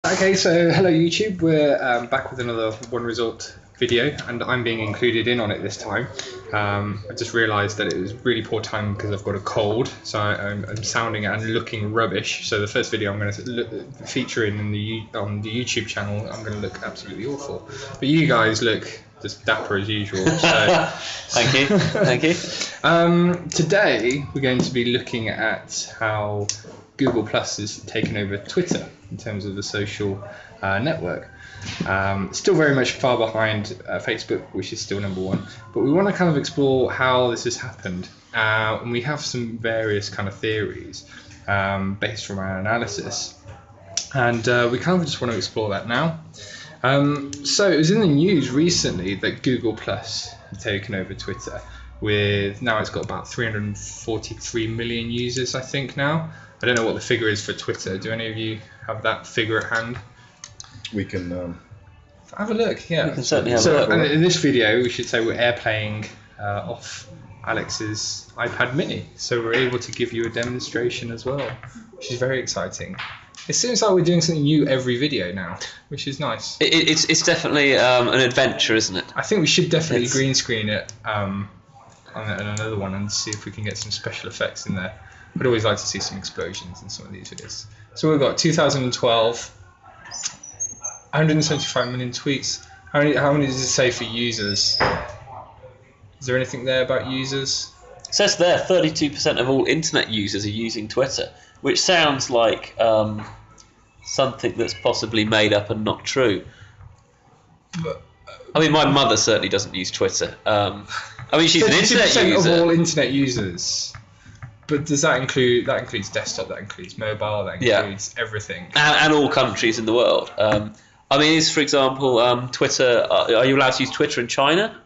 Okay, so hello YouTube, we're back with another One Resort video, and I'm being included in on it this time. I just realised that it was really poor time because I've got a cold, so I'm sounding and looking rubbish. So the first video I'm going to feature on the YouTube channel, I'm going to look absolutely awful. But you guys look just dapper as usual. So Thank you, thank you. Today we're going to be looking at how Google Plus has taken over Twitter in terms of the social network. Still very much far behind Facebook, which is still number one. But we want to kind of explore how this has happened. And we have some various kind of theories based from our analysis. And we kind of just want to explore that now. So it was in the news recently that Google Plus had taken over Twitter. Now it's got about 343 million users, I think, now. I don't know what the figure is for Twitter. Do any of you have that figure at hand? We can have a look. Yeah, we can certainly have a look. And in this video, we should say we're airplaying off Alex's iPad Mini, so we're able to give you a demonstration as well, which is very exciting. It seems like we're doing something new every video now, which is nice. It's definitely an adventure, isn't it? I think we should definitely green screen it on another one and see if we can get some special effects in there. I'd always like to see some explosions in some of these videos. So we've got 2012, 175 million tweets. How many does it say for users? Is there anything there about users? It says there 32% of all internet users are using Twitter, which sounds like something that's possibly made up and not true. I mean, my mother certainly doesn't use Twitter. I mean, she's an internet user. Of all internet users. But does that includes desktop, that includes mobile, that includes everything? And all countries in the world. I mean, is, for example, Twitter, are you allowed to use Twitter in China?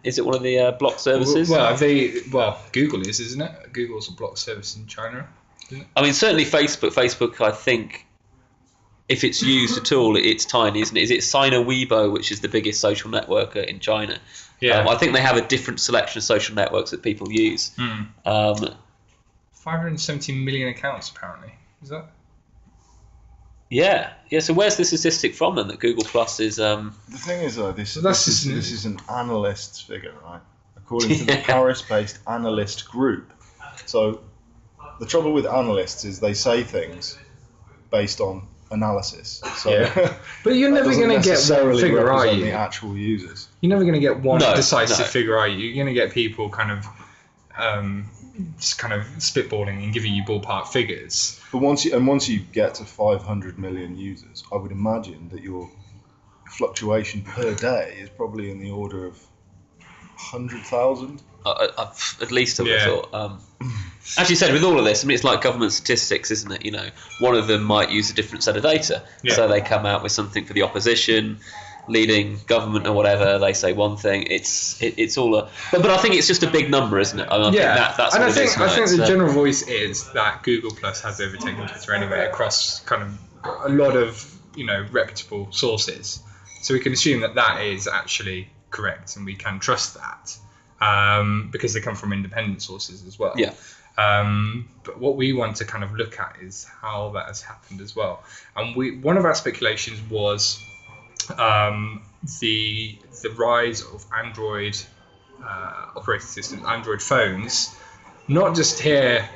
Is it one of the block services? Well, Google is, isn't it? Google's a block service in China, isn't it? I mean, certainly Facebook, I think, if it's used at all, it's tiny, isn't it? Is it Sina Weibo, which is the biggest social network in China? Yeah. I think they have a different selection of social networks that people use. 570 million accounts, apparently. Is that? Yeah. So where's the statistic from then that Google Plus is? The thing is, though, this is an analyst's figure, right? According to the Paris-based analyst group. So the trouble with analysts is they say things based on analysis. So but you're never going to get one figure, are you? The actual users. You're never going to get one decisive figure, are you? You're going to get people kind of spitballing and giving you ballpark figures. But once you get to 500 million users, I would imagine that your fluctuation per day is probably in the order of 100,000. At least I would have thought. As you said, with all of this, I mean, it's like government statistics, isn't it? You know, one of them might use a different set of data, so they come out with something for the opposition, leading government or whatever. They say one thing. It's all but I think it's just a big number, isn't it? I think that's what it is. I think the general voice is that Google Plus has overtaken Twitter anyway across kind of a lot of reputable sources. So we can assume that is actually correct, and we can trust that because they come from independent sources as well. Yeah. But what we want to kind of look at is how that has happened as well. And one of our speculations was the rise of Android operating systems, Android phones, not just here,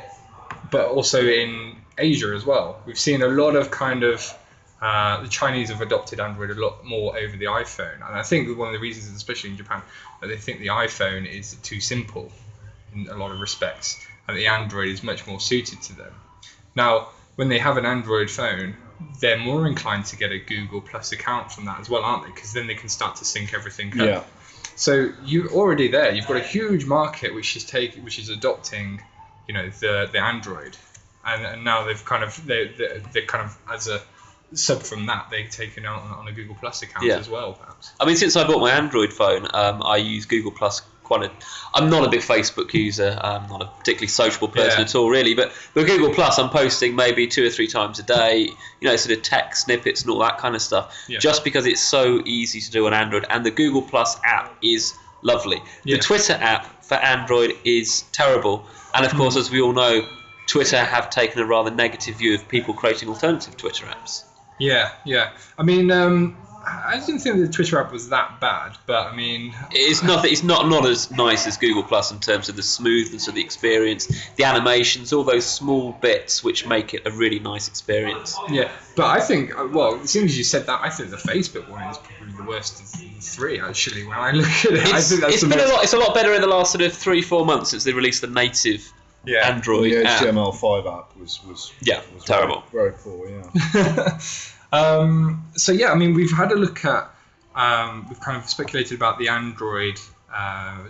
but also in Asia as well. We've seen a lot of the Chinese have adopted Android a lot more over the iPhone, and I think one of the reasons, especially in Japan, that they think the iPhone is too simple in a lot of respects, and the Android is much more suited to them. Now, when they have an Android phone, they're more inclined to get a Google Plus account from that as well, aren't they? Because then they can start to sync everything up. Yeah. So you're already there. You've got a huge market which is adopting, the Android, and now they're kind of as a sub from that, they've taken out on a Google Plus account as well, perhaps. I mean, since I bought my Android phone, I use Google Plus I'm not a big Facebook user. I'm not a particularly sociable person at all, really. But with Google Plus, I'm posting maybe 2 or 3 times a day, sort of text snippets and all that kind of stuff, just because it's so easy to do on Android. And the Google Plus app is lovely. The Twitter app for Android is terrible. And, of course, as we all know, Twitter have taken a rather negative view of people creating alternative Twitter apps. Yeah. I mean, I didn't think the Twitter app was that bad, but I mean, it's not as nice as Google Plus in terms of the smoothness of the experience, the animations, all those small bits which make it a really nice experience. Yeah, but I think, well, as soon as you said that, I think the Facebook one is probably the worst of the three. Actually, when I look at it, I think that's it's a lot better in the last sort of 3-4 months since they released the native Android the app. HTML5 app was terrible, very poor. Yeah. So yeah, I mean, we've had a look at, we've kind of speculated about the Android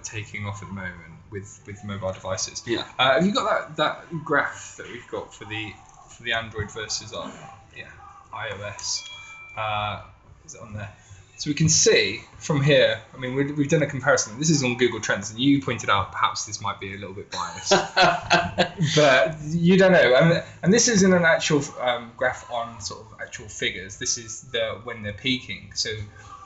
taking off at the moment with mobile devices. Yeah. Have you got that graph that we've got for the Android versus iOS? Is it on there? So we can see from here, I mean, we've done a comparison. This is on Google Trends, and you pointed out perhaps this might be a little bit biased. But you don't know. And this isn't an actual graph on sort of actual figures. This is when they're peaking. So,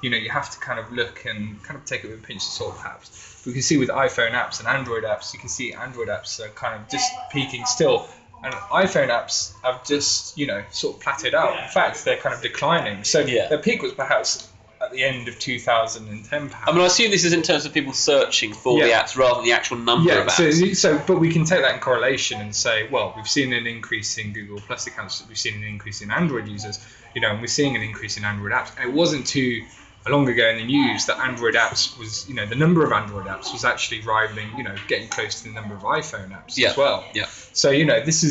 you have to kind of look and kind of take it with a pinch of salt, perhaps. We can see with iPhone apps and Android apps, you can see Android apps are kind of just peaking still. And iPhone apps have just, sort of plateaued out. In fact, they're kind of declining. So their peak was perhaps at the end of 2010, perhaps. I mean, I assume this is in terms of people searching for the apps rather than the actual number of apps. But we can take that in correlation and say, well, we've seen an increase in Google Plus accounts, we've seen an increase in Android users, and we're seeing an increase in Android apps. And it wasn't too long ago in the news that Android apps was, the number of Android apps was actually rivaling, getting close to the number of iPhone apps as well. Yeah. So, this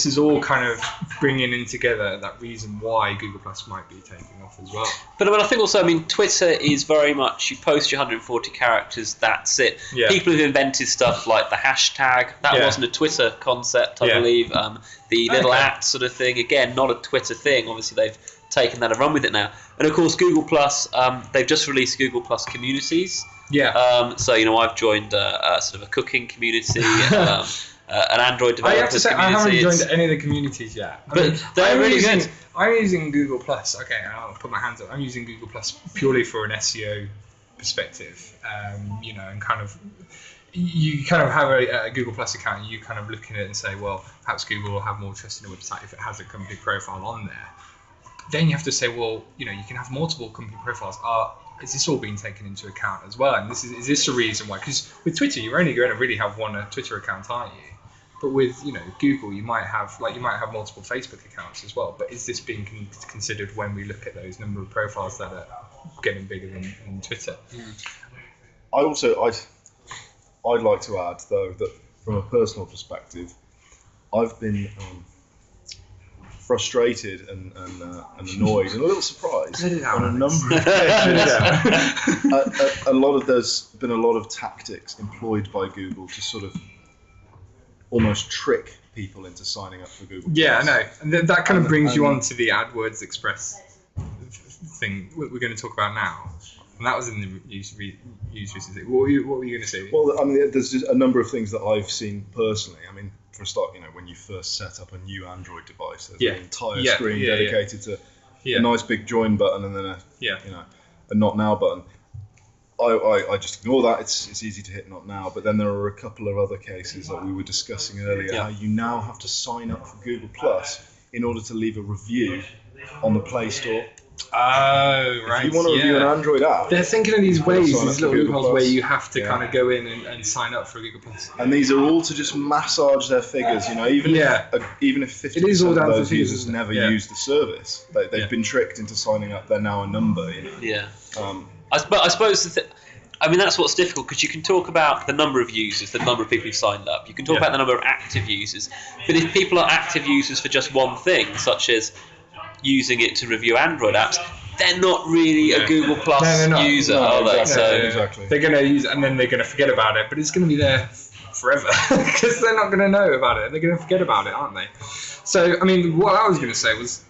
is all kind of bringing in together that reason why Google Plus might be taking off as well. But I think also, Twitter is very much, you post your 140 characters, that's it. Yeah. People have invented stuff like the hashtag. That wasn't a Twitter concept, I believe. The little at sort of thing, again, not a Twitter thing. Obviously, they've taken that and run with it now. And of course, Google Plus, they've just released Google Plus communities. Yeah. So I've joined sort of a cooking community, an Android developers community. I have to say, I haven't joined any of the communities yet. But they're really good. I'm using Google Plus. Okay, I'll put my hands up. I'm using Google Plus purely for an SEO perspective. And kind of. You kind of have a Google Plus account, and you kind of look at it and say, well, perhaps Google will have more trust in a website if it has a company profile on there. Then you have to say, well, you can have multiple company profiles. Is this all being taken into account as well? And is this a reason why? Because with Twitter, you're only going to really have one Twitter account, aren't you? But with Google, you might have multiple Facebook accounts as well. But is this being considered when we look at those number of profiles that are getting bigger than Twitter? I'd like to add though that from a personal perspective, I've been frustrated and annoyed and a little surprised on a number of occasions. There's been a lot of tactics employed by Google to sort of almost trick people into signing up for Google. Yeah, I know, and that kind of brings you on to the AdWords Express thing we're going to talk about now. And that was in the user thing. What were you going to say? Well, there's just a number of things that I've seen personally. For a start, when you first set up a new Android device, there's an entire screen dedicated to a nice big join button and then a not now button. I just ignore that. It's easy to hit not now. But then there are a couple of other cases that we were discussing earlier. How you now have to sign up for Google Plus in order to leave a review on the Play Store. Oh, right. If you want to review an Android app, they're thinking of these ways, these little loopholes where you have to kind of go in and sign up for Google Plus. And these are all to just massage their figures, even if 50% of those users never use the service, they've been tricked into signing up. They're now a number. Yeah. I suppose that's what's difficult, because you can talk about the number of users, the number of people who've signed up. You can talk about the number of active users. But if people are active users for just one thing, such as using it to review Android apps, they're not really a Google Plus user, are they? Exactly. They're going to use it and then they're going to forget about it, but it's going to be there forever because they're not going to know about it. They're going to forget about it, aren't they? So, what I was going to say was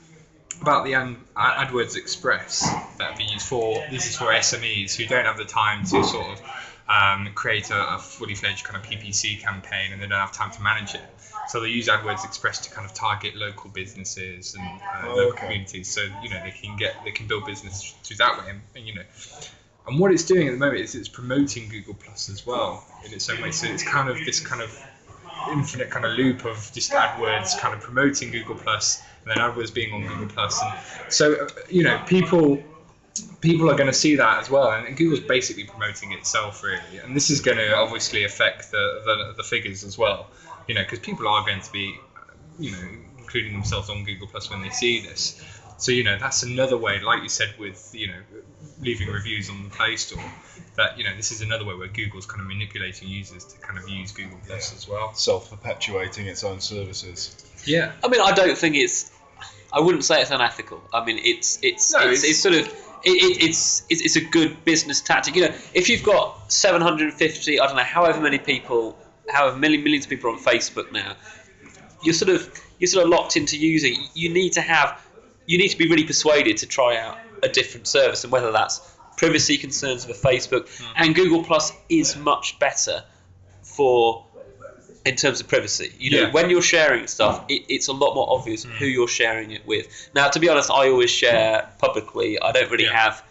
about the AdWords Express that we use this is for SMEs who don't have the time to sort of create a fully fledged kind of PPC campaign, and they don't have time to manage it. So they use AdWords Express to kind of target local businesses and local communities, so they can build business through that way, and what it's doing at the moment is it's promoting Google Plus as well in its own way. So it's kind of this kind of infinite kind of loop of just AdWords kind of promoting Google Plus, and then AdWords being on Google Plus, and so people are going to see that as well, and Google's basically promoting itself really, and this is going to obviously affect the figures as well, because people are going to be, including themselves on Google Plus when they see this. So that's another way, like you said, with leaving reviews on the Play Store. That this is another way where Google's kind of manipulating users to kind of use Google Plus as well, self-perpetuating its own services. Yeah, I mean, I don't think it's. I wouldn't say it's unethical. I mean, it's sort of. It's a good business tactic. If you've got 750, I don't know, however many millions of people are on Facebook now, you're sort of locked into using. You need to be really persuaded to try out a different service, and whether that's privacy concerns for Facebook, and Google Plus is much better in terms of privacy. When you're sharing stuff, it's a lot more obvious who you're sharing it with. Now, to be honest, I always share publicly. I don't really have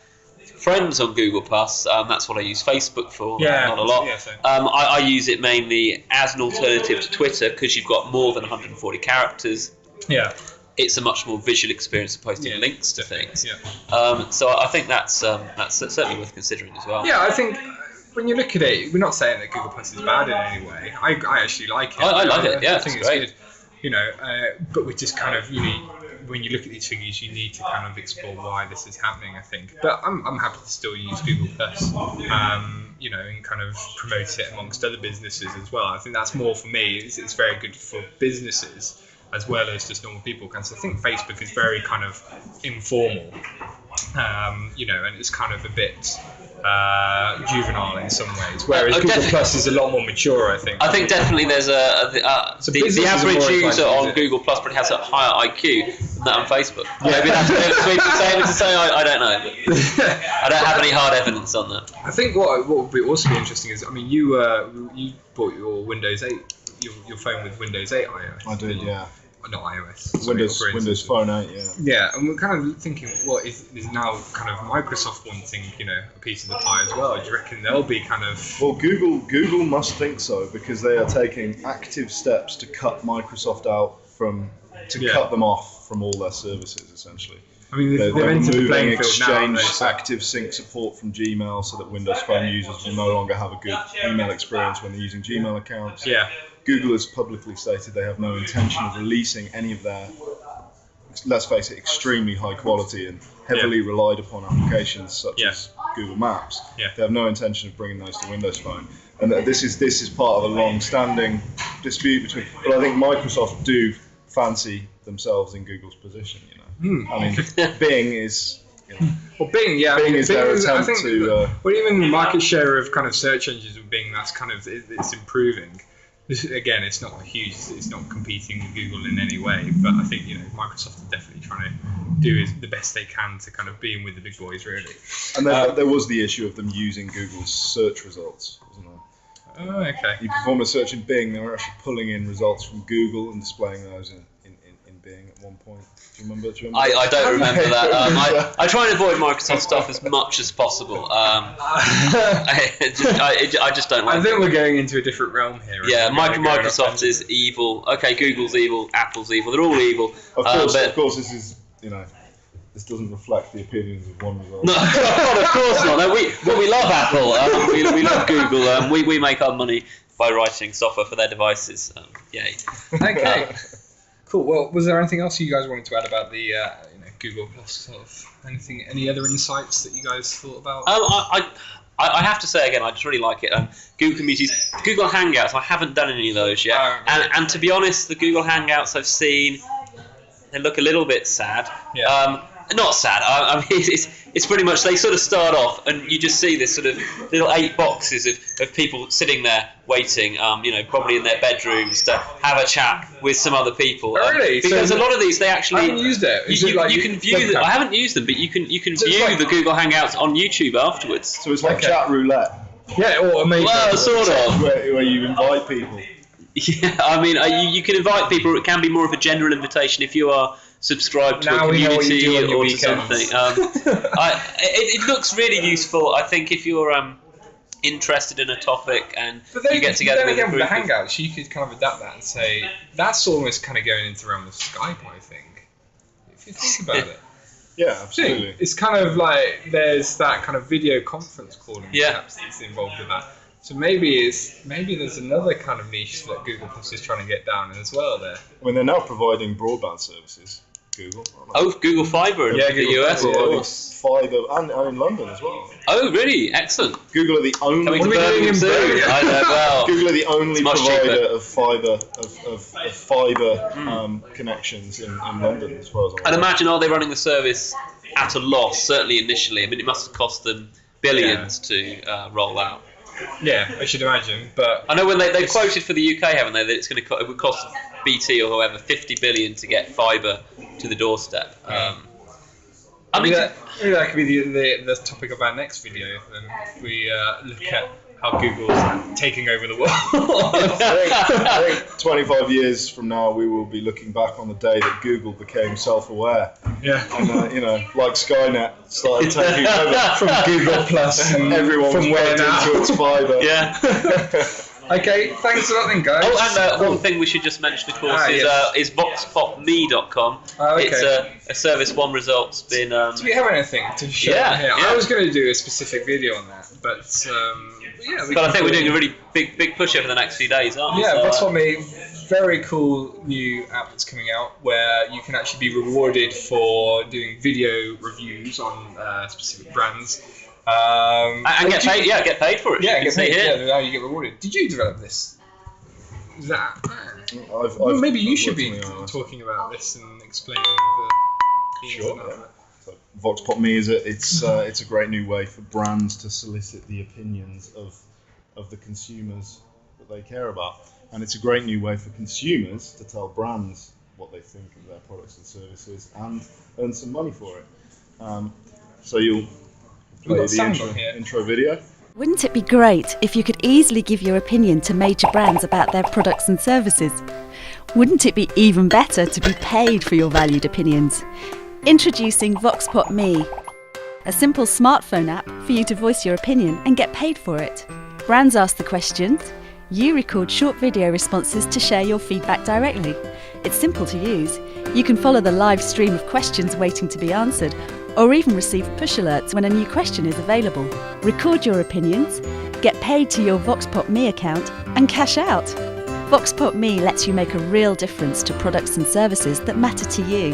friends on Google Plus. That's what I use Facebook for, not a lot. I use it mainly as an alternative to Twitter, because you've got more than 140 characters. Yeah. It's a much more visual experience of posting links to things. So I think that's certainly worth considering as well. Yeah, I think when you look at it, we're not saying that Google Plus is bad in any way. I actually like it. I like it. Yeah, I think it's great. Good. But we just kind of when you look at these figures, you need to kind of explore why this is happening, I think. But I'm happy to still use Google Plus, and kind of promote it amongst other businesses as well. I think that's more for me. It's very good for businesses as well as just normal people. Because I think Facebook is very kind of informal, and it's kind of a bit juvenile in some ways, whereas Google Plus is a lot more mature, I think. I think definitely there's the average user on Google Plus probably has a higher IQ than that on Facebook. Maybe that's sweet to say. I don't know. But I don't have any hard evidence on that. I think what would be also be interesting is, I mean, you bought your Windows 8, your phone with Windows 8 iOS. I did, yeah. Not iOS. Windows Phone 8, yeah. Yeah, and we're kind of thinking, what is now kind of Microsoft wanting, a piece of the pie as well? Do you reckon they'll be kind of... Well, Google must think so, because they are taking active steps to cut Microsoft out cut them off from all their services, essentially. I mean, they're entered the playing field now. Active sync support from Gmail, so that Windows Phone users will no longer have a good email experience when they're using Gmail accounts. Yeah. Google has publicly stated they have no intention of releasing any of their, let's face it, extremely high quality and heavily relied upon applications such as Google Maps. Yeah. They have no intention of bringing those to Windows Phone. And this is part of a long-standing dispute between. But I think Microsoft do fancy themselves in Google's position. I mean, Bing is. Well, Bing, yeah. Bing is their attempt to. Well, even the market share of kind of search engines with Bing, that's kind of it's improving. Again, it's not huge. It's not competing with Google in any way, but I think Microsoft are definitely trying to do the best they can to kind of be in with the big boys, really. And there was the issue of them using Google's search results, wasn't there? Oh, okay. You perform a search in Bing, they were actually pulling in results from Google and displaying those in Bing at one point. Do you remember? I don't remember that. I try and avoid Microsoft stuff as much as possible. I just don't like it. I think we're going into a different realm here. Yeah, Microsoft is evil. Okay, Google's evil. Apple's evil. They're all evil. Of course, this is this doesn't reflect the opinions of one result. No, of course not. No, we love Apple. We love Google. We make our money by writing software for their devices. Yay. Okay. Cool. Well, was there anything else you guys wanted to add about the Google Plus sort of anything? Any other insights that you guys thought about? I have to say again, I just really like it. Google Communities, Google Hangouts. I haven't done any of those yet, and to be honest, the Google Hangouts I've seen, they look a little bit sad. Yeah. Not sad. I mean, it's pretty much they sort of start off, and you just see this sort of little 8 boxes of people sitting there waiting, probably in their bedrooms to have a chat with some other people. Oh, really? Because a lot of these they actually. I haven't used it. You can view them. I haven't used them, but you can view the Google Hangouts on YouTube afterwards. So it's like chat roulette. Yeah, or maybe. Well, sort of. Where you invite people. Yeah, I mean, you can invite people. It can be more of a general invitation if you are subscribed to a community or to something. It looks really useful. I think if you're interested in a topic and you get together with a group. With the Hangouts, you could kind of adapt that and say that's almost kind of going into the realm of Skype, I think. if you think about it. Yeah, absolutely. It's kind of like there's that kind of video conference calling Yeah. perhaps that's involved with that. So maybe there's another kind of niche that Google Plus is trying to get down in as well there. I mean, they're now providing broadband services. Google. Oh, Google Fiber in the US. Providing fibre and in London as well. Oh, really? Excellent. Google are the only. Coming to Birmingham soon. I know. Well, Google are the only provider cheaper. of fibre connections in London, as far as I'm I'd aware. imagine, are they running the service at a loss? Certainly initially. I mean, it must have cost them billions to roll out. Yeah, I should imagine. But I know when they've quoted for the UK, haven't they, that it's it would cost BT or whoever 50 billion to get fibre to the doorstep. I mean, maybe that could be the topic of our next video. Then we look at how Google's taking over the world. I think 25 years from now, we will be looking back on the day that Google became self-aware. Yeah. And, like Skynet started taking over From Google Plus and everyone from was where plugged now? into its fibre. yeah. Okay, thanks a lot then, guys. Oh, and one thing we should just mention, of course, is voxpopme.com. Oh, okay. It's a service One Result's been. Do we have anything to show Yeah, here? yeah. I was going to do a specific video on that, but yeah. But I think we're doing a really big push over the next few days, aren't we? Yeah, So, that's what made very cool new app that's coming out where you can actually be rewarded for doing video reviews on specific brands. and get paid. Yeah, get paid for it. Yeah, you get can see paid. here. Yeah, now you get rewarded. Did you develop this? That. I've Maybe you should worked be on the iOS. talking about this and explaining the. Sure. Yeah. So VoxPopMe it's a great new way for brands to solicit the opinions of the consumers that they care about, and it's a great new way for consumers to tell brands what they think of their products and services and earn some money for it. So you'll play got the sound on here. intro video. Wouldn't it be great if you could easily give your opinion to major brands about their products and services? Wouldn't it be even better to be paid for your valued opinions? Introducing VoxPopMe, a simple smartphone app for you to voice your opinion and get paid for it. Brands ask the questions, you record short video responses to share your feedback directly. It's simple to use. You can follow the live stream of questions waiting to be answered, or even receive push alerts when a new question is available. Record your opinions, get paid to your VoxPopMe account, and cash out. VoxPopMe lets you make a real difference to products and services that matter to you.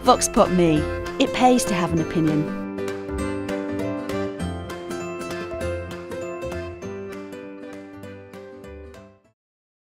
VoxPopMe, it pays to have an opinion.